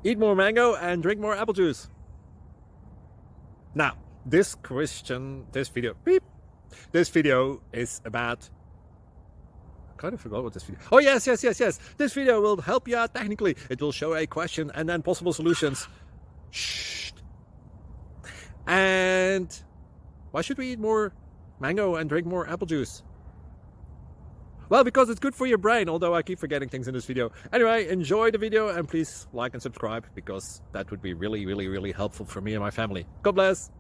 Eat more mango and drink more apple juice. Now, this video is about, I kind of forgot what this video. Oh, yes. This video will help you out technically. It will show a question and then possible solutions. Shh. And why should we eat more mango and drink more apple juice? Well, because it's good for your brain, although I keep forgetting things in this video. Anyway, enjoy the video and please like and subscribe, because that would be really helpful for me and my family. God bless.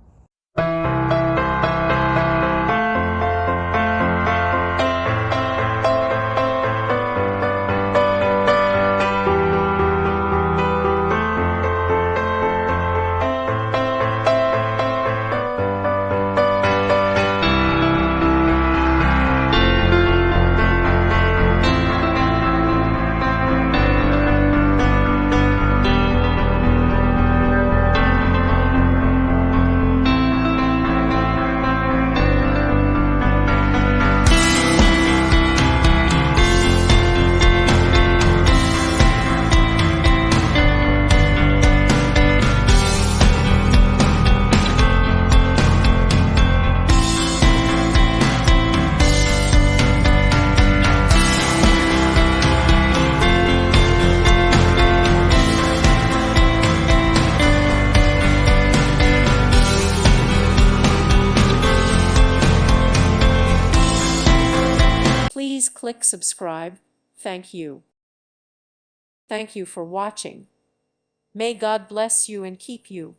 Please click subscribe. Thank you. Thank you for watching. May God bless you and keep you.